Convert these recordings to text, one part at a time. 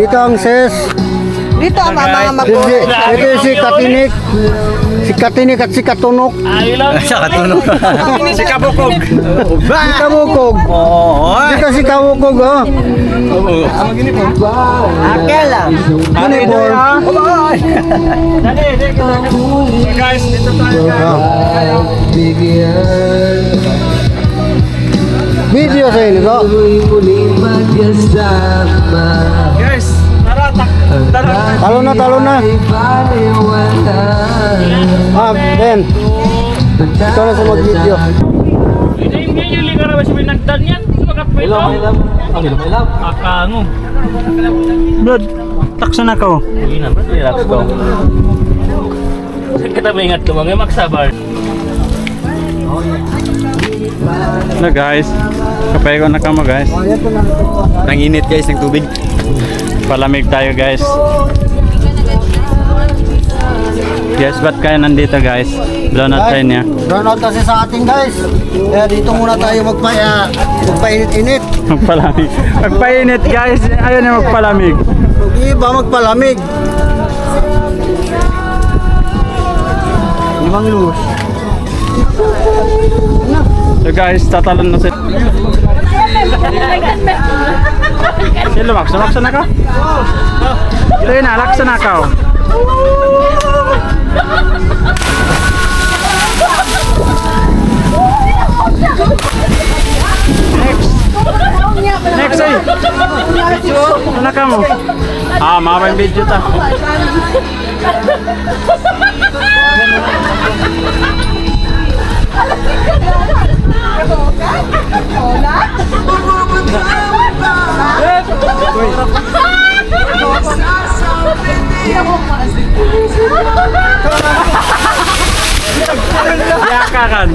kang ses. Dito ang mga magulang. Ito si Katinik. Si Katinik at si Katunok. Sa katunog. Si Kabukog. Si Kabukog. Oo. Dito si Kabukog, oh. Akel lang. Uniform. Guys, dito tayo. Video sa inyo, so. Guys, tara. Talo na. Ah, Ben. Ito na sa mag-video. Ngayon yung ligar ba siya nagdan yan? Magkapwito? Akango. Brad, taksa na ka. Uy naman, relax ko. Kita ba ingat ka mga magsabar? Na guys, kapay ko na kamo guys. Nanginit guys ng tubig. Palamig tayo guys. Guys, ba't kayo nandito guys? Blown out tayo niya. Brown out kasi sa ating guys. Kaya dito muna tayo magpainit-init. Magpalamig. Magpainit guys. Ayaw na magpalamig. Iba magpalamig. Limang lus. So guys, tatalon na sila. Sila, maksa na ka? Ito yun, laksa na ka. Next ay. Ano ka mo? Ah, mga video ta. Yakakan.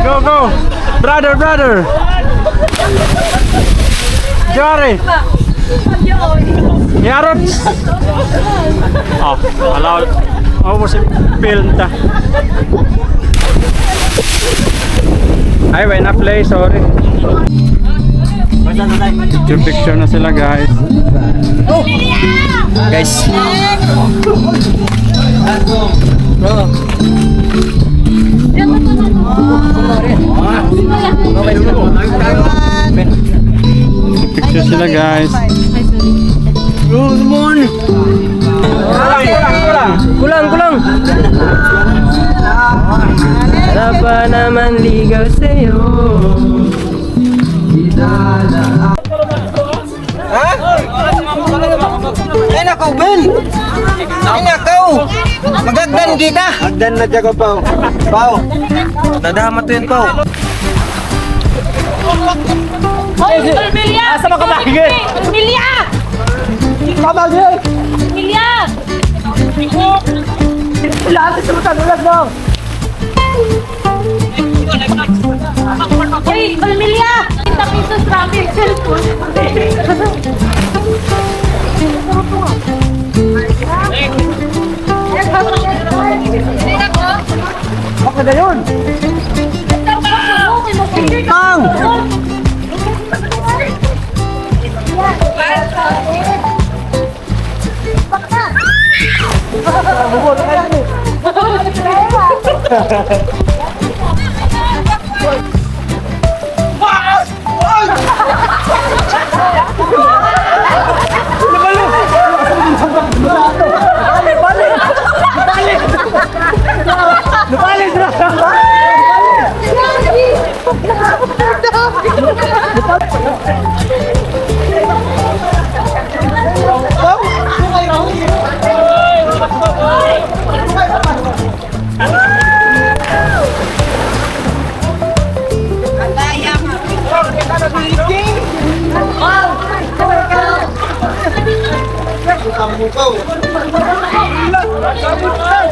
Go. Brother. Jari. Yarot. Oh, alaw. Oh, si film ta. Ay, why na play? Sorry. Picture na sila guys. Guys. Picture sila guys. Good morning. Kulang. Para ba naman ligaw sa'yo? Ha? Ay nakaw, Ben! Ay nakaw! Magagdan kita! Agdan na dyan ko, Pao. Nadama to yun, Pao. Hoy, Emilia! Asa mo ka bagay? Emilia! Kabagay! Emilia! Lahat sa mga tanulag mo! Hoy, Emilia! 50 pesos ramen, cellphone. Baka na yun! Pang!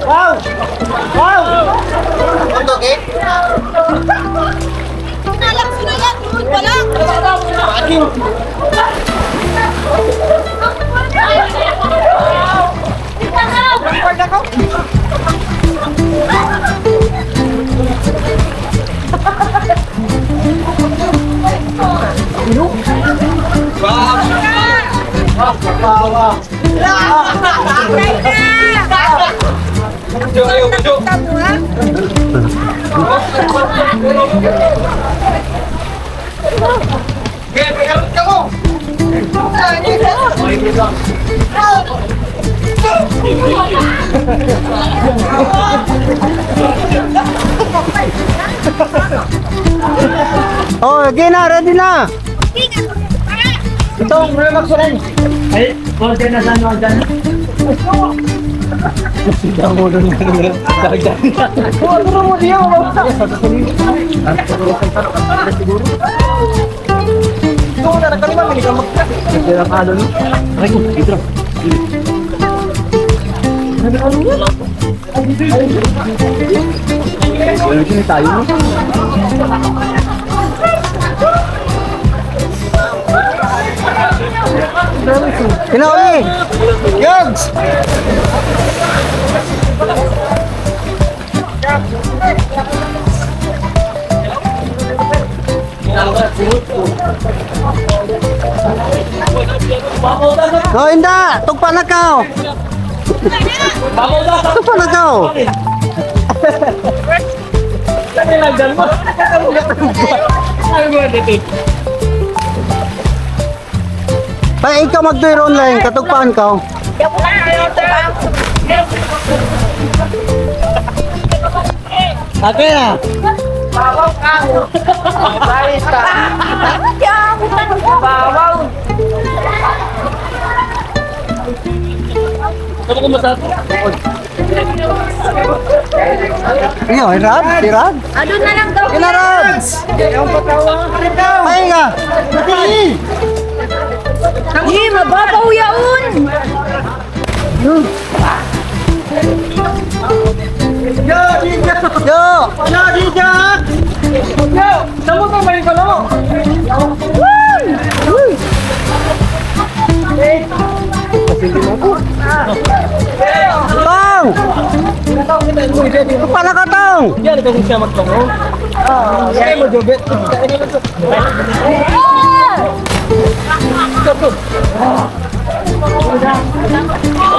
Wow! Wow! Untuk eh? Nalak sinalat, doon pala. Oh, okay na, ready na. Itong Remax rin. Ay, order na saan order? Pinoy! Yogs! Oh, hindi! Tugpa na ka! Tugpa na ka! Ano yung nagdan mo? Ano mo dito? Pa, ikaw mag-tour online, katugpaan ka. Okay na. Ano ko masarap? Iyo, hirad, hirad. Ano na lang daw? Hirad! Pahinga! Hindi, mababaw yaon! Yo! Saan mo pa balik ko lang? Tong! Tugpa na ka, Tong! Yan, ito kung siya magtungo. Kaya mo, Jobet.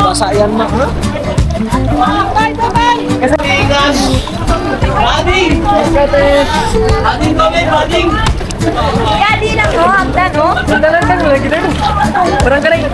Basayan mo, ha? Kaya di lang ho, hagdan ho. Sandalan ka, lagi na. Parang kanay.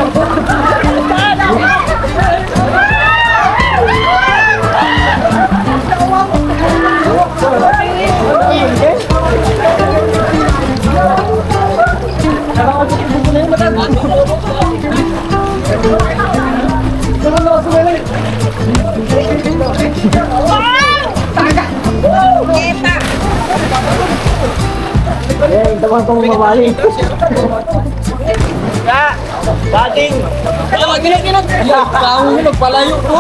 Bating! Alam mo, ginag-ginag! Kahong mo, magpalayo ko!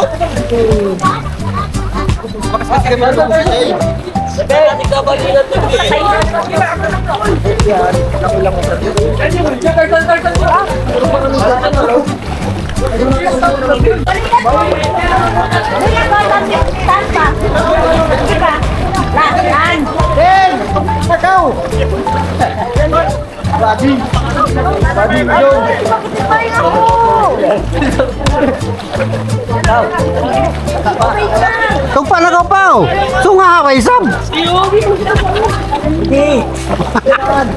Tugpa na ka, Pao! Sunga ka, isab!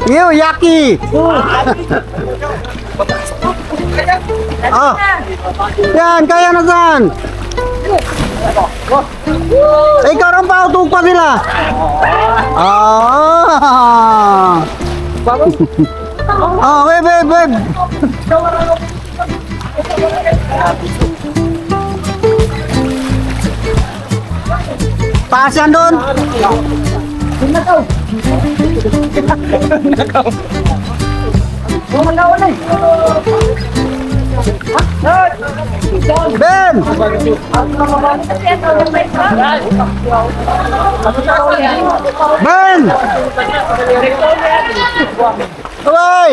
Iyo, yaki! Ah! Yan, kaya na saan? Ikaw rin, Pao, tugpa sila! Ah! Ah, web! Taas yan doon! Ben! Ben! Hoy!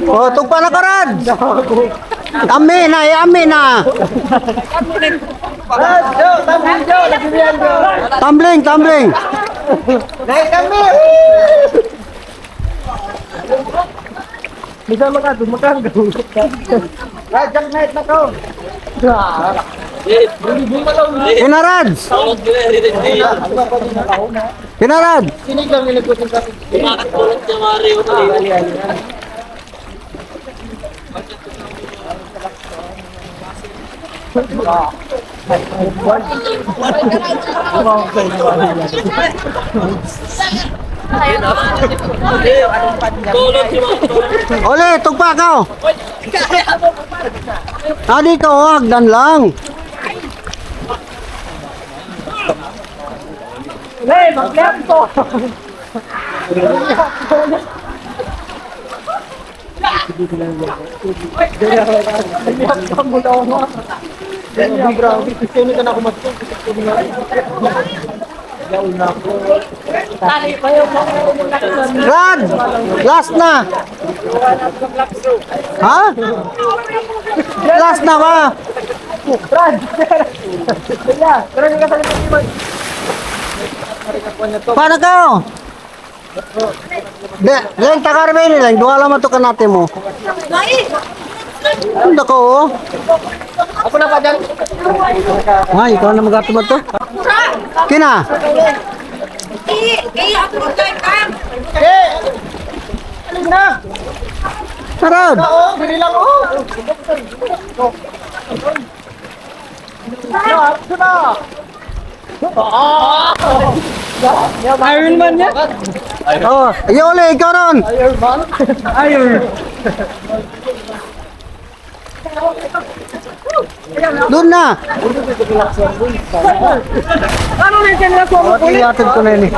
Oh, tugpa na ka, Rad! Amin na! Tumbling! Bisa makan. Jack Knight na ko. Bumalaw na. Pinarads! Pinarad! Sinig lang nilagputin sa Ole, tugpa ka! Adi ka, hagdan lang. Hey, mag-lem to! Rad! Last na! Ha? Last na ba? Paano ka? Diyan takarme nila, dua lang to kanate mo. Ano ko? Ako na pa dyan. Ay, ikaw na magatumat to? Kina? Sarad! Iron Man yan? Oh, ayaw ulit, ikaw ron! Doon na! Ano na yung kanila ko? Iatid ko na yun eh.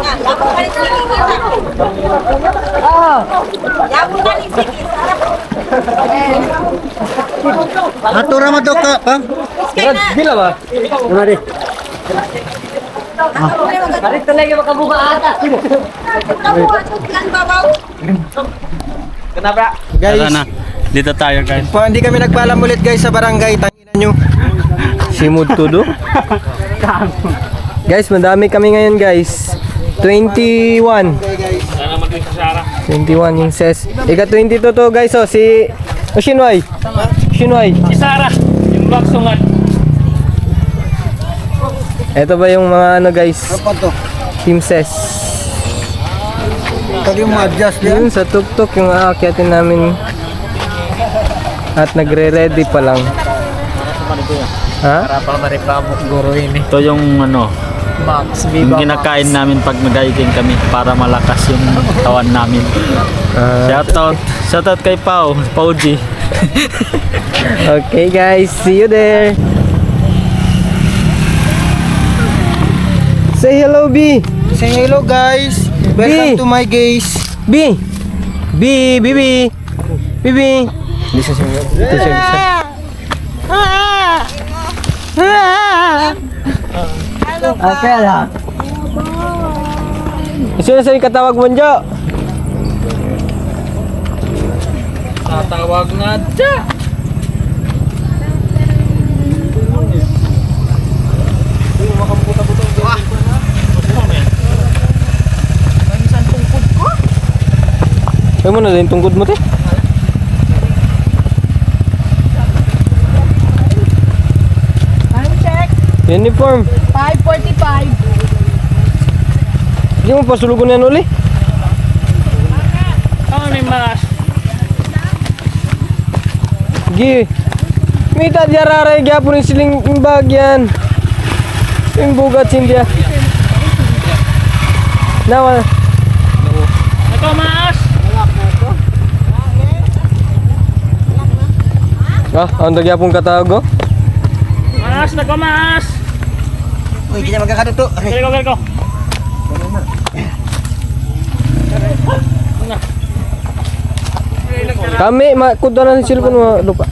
Atura mo to ka, pa? Gila ba? Ano di? Tarik talaga makabuka ata. Kenapa? Tara na. Dito tayo guys. Pa, hindi kami nagpaalam ulit guys sa barangay. Tanginan nyo. Simod todo. Guys, madami kami ngayon guys. 21. 21 yung ses. Ika 22 to guys oh. Si Shinwai. Shinwai. Si Sarah, yung baksungan. Ito ba yung mga ano guys? Apa to? Team ses. Kagi mo adjust yan. Yun sa tuktok yung aakyatin namin. At nagre-ready pa lang. Ha? Ito yung ano, yung kinakain namin pag nag-hiking kami para malakas yung tawan namin. Shoutout kay Pau G. Okay guys, see you there. Say hello B. Say hello guys. Welcome to my guys. B. B. B. B. B. B. Bisa siya. Bisa bisa. Okay lang. Sino sa katawag mo Jo? Tatawag na dyan. Ay mo na din tungkod mo te. Time check, Uniform. 5:45. Di mo pasulugon yan uli. Ano may malas? Gi. Mita dia raray gyapon yung siling bagyan. Yung bugat sindia. Nawa. Ito maas. Ah, ang gyapon katawag ko. Maas na ko maas. Uy, kita magkakado to. Gali ko. Kami makuda na si cellphone mo lupa.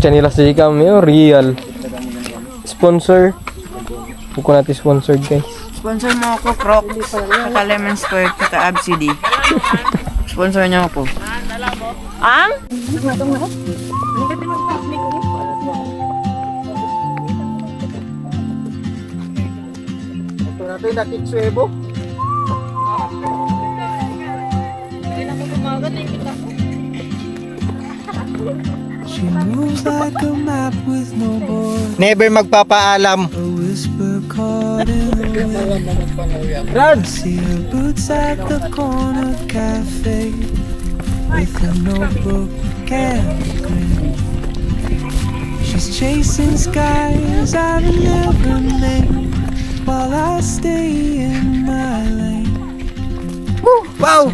Chanila sa kami oh, real. Sponsor. Buko natin sponsored guys. Sponsor mo ako, Crocs, saka Lemon Squirt, saka ABCD. Sponsor niyo ako. Ang? Natin nakiksuebo. She moves like a map with no border, Never magpapaalam. a whisper caught in the wind. Rads! See her boots at the corner cafe with a notebook and a grin. She's chasing skies I've never named while I stay in my lane. Wow!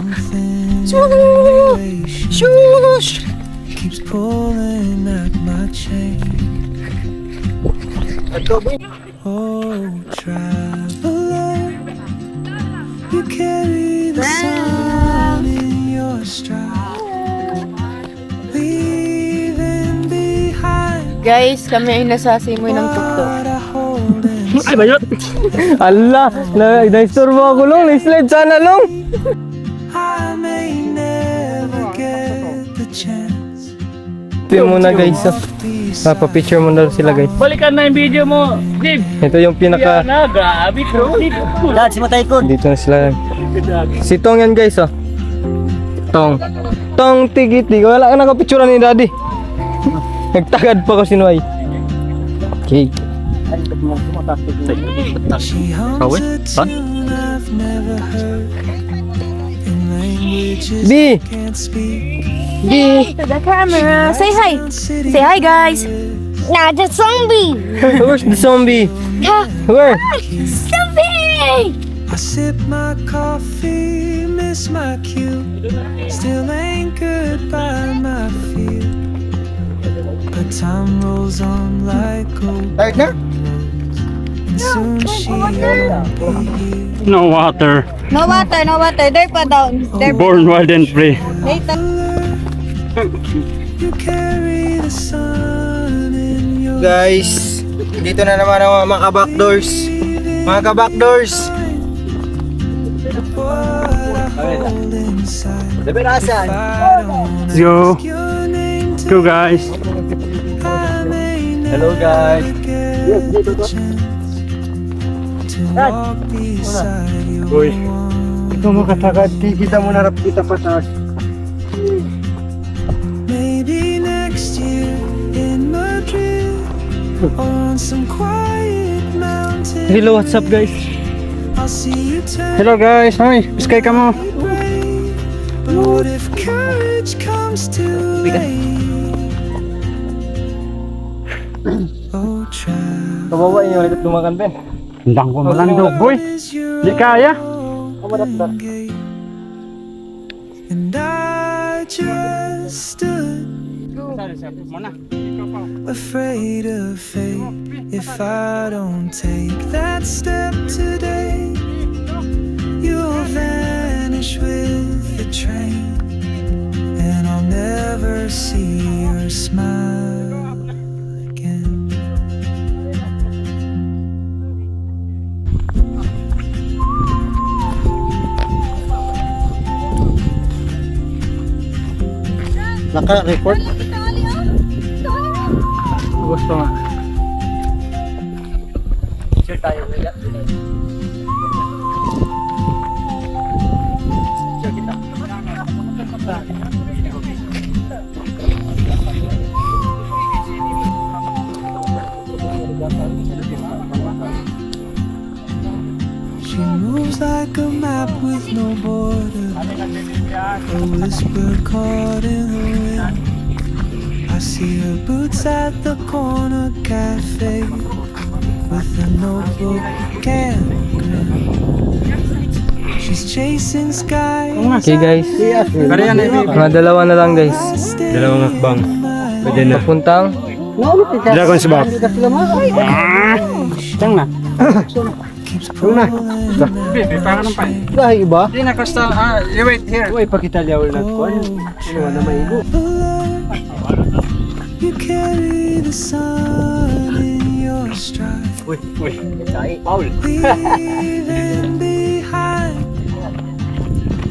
Something Shush! keeps pulling at my chain. Oh, traveler, you carry the sun in your stride, leaving behind Guys, kami ay nasasimoy ng tuktok. what I hold inside. Ay, bayot. Allah, na-istorbo ako long, na-slide sana long. I may never get the chance. Ito muna guys, papa-picture muna sila guys. Balikan na yung video mo, Dave. Ito yung pinaka, Na, grabe, bro. Dad, si Matay ko. dito na sila. Si Tong yan guys, oh. Tong. Tong tigiti. Wala ka nakapicturean ni Daddy. Nagtagad pa ko si Noy. Okay. She hums a tune I've never heard in languages B. I can't speak. To the camera. Say hi. Say hi, guys. Nah, the zombie. Where's the zombie? Ha, Where? zombie. I sip my coffee, miss my cue, still anchored by my fear. But time rolls on like old Tired na? and soon she won't be here. No water. No water, no water. There pa down. There. Born wild and free. Later. You carry the sun in your Guys, dito na naman ang mga backdoors. Mga ka-backdoors. what I hold inside. Berasan. Let's go. Your name to Go guys. Hello guys. To walk beside you. Ito makatagad. Kita mo narap kita pataas. Maybe next year in Madrid or on some quiet mountain. Hello, what's up guys? I'll see you turn Hello guys. Hoy, biskay ka mo. away. But what if courage comes too late? Oh, travel. Kawawa yung ulit lumakan din. Hindang ko malandog, boy. Di kaya. Gate. And I just stood afraid of fate. If I don't take that step today, you'll vanish with the train, and I'll never see your smile again. Naka-record? Gusto nga. She moves like a map with no border, a whisper caught in the wind. I see her boots at the corner cafe with a notebook and a grin. She's chasing skies. Okay guys, mga dalawa na lang guys. Dalawang hakbang. Pwede na. Papuntang Dragon's Back. Tang na. Una. Bibi, para ng pain. Dahil iba? Hindi na crystal. You wait here. Uy, pakitalyaw na ko. Ano na maigo? you carry the sun in your stride. Uy. Paul. Leaving behind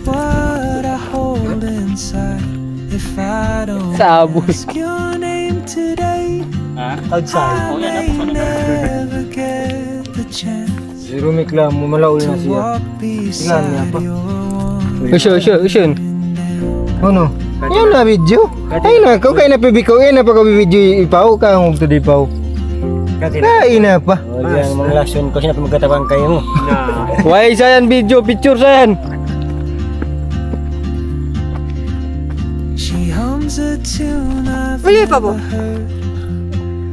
what I hold inside. If I don't ask your name today, Outside. I may never get the chance Si Rumik lang, mumalaw na siya. Tingnan niya pa. Usyon. Ano? Yan na video. Ay na, kung kayo napibikaw, na pa video ipaw ka, kung ito di paw. Kain na pa. Yan, mga lasyon ko, sinapa magkatabang kayo mo. Why sayan video, picture sayan. She hums a tune I've Wala pa po.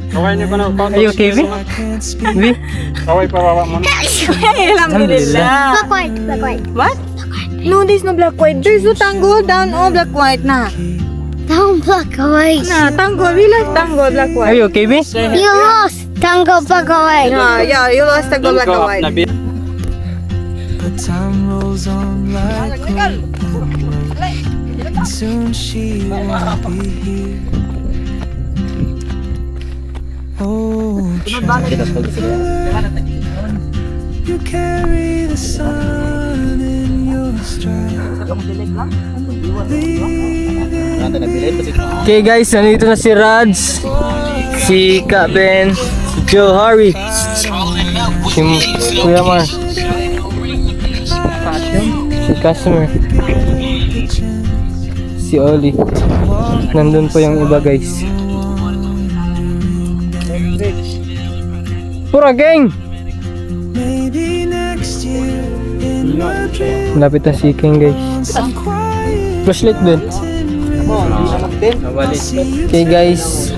Kaway niyo pa na. Ayo, Kevin. I can't speak. Vi. Kaway pa baba mo. Alhamdulillah. Black white. What? No, there's no black white. There's no tango down. Oh, black white na. Down black white. Na, tango. We like tango, black white. Ayo, Kevin. You lost. Tango black white. Yeah, you lost tango, black white. But time rolls on like and soon she won't be here. Oh, you carry the sun in your stride. Okay guys, nandito na si Rads, si Ka Ben, si Joe Harry, si Kuya Mar, si Customer, si Oli. Nandun po yung iba guys. Pura gang! Maybe next year in my dream Malapit na si King guys. some quiet Flashlight Ben. Okay guys,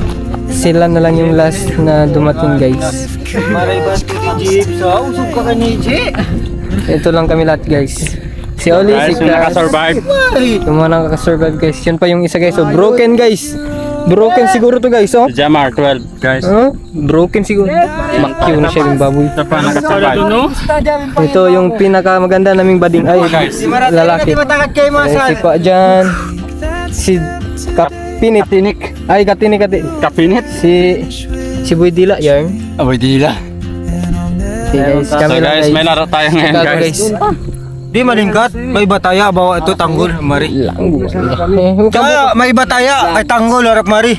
sila na lang yung last na dumating guys. Maray ba ito ni Jeep? So, usog ka ka ni Jeep. Ito lang kami lahat guys. Si Oli, Guys, si yung Cass, nakasurvive. yung mga nakakasurvive guys. Yun pa yung isa guys. So broken guys. Broken siguro to guys. Oh. Si Jamar, 12 guys. Huh? Broken siguro. Makyo na siya yung baboy. Ito pa nakasurvive. Ito yung pinakamaganda naming bading. Ay, lalaki. Matakad kayo mga Eh, sal. si Pa dyan. Si Kapinit. Ay, Katinik. Kapinit. Si Boy Dila. Yarn. Aboy dila. Okay guys, So kami lang guys, may laro tayo ngayon Gago, guys. Di malingkat, may bataya, bawa ito tanggol, mari. Kaya may bataya, ay tanggol, harap mari.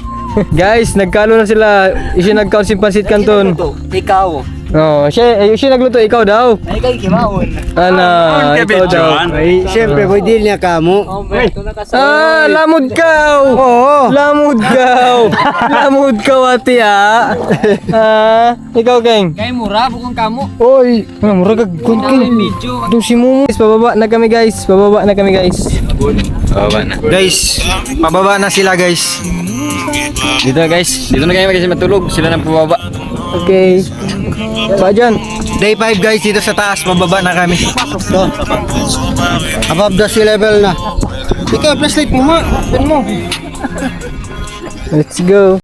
Guys, nagkalo na sila. Isinagkaon si Pansit Canton. Ikaw. Oh, siya nagluto, ikaw daw. Ay kay kimaon. Ana, ikaw daw. Ay, siyempre, pwede din niya kamo. Ah, lamod ka. Oo. Lamod ka. Lamod ka ati ah. Ah, ikaw keng. Kay mura, bukong kamo. Oy, mura ka kunkin. Dong si Mumu. Guys, pababa na kami guys. Guys, pababa na sila guys. Dito na guys. Dito na kayo kasi matulog. Sila nang pababa. Okay. Pa dyan. Day 5 guys, dito sa taas, pababa na kami. So, above the sea level na. Ikaw, flashlight mo ma. Pen mo. Let's go.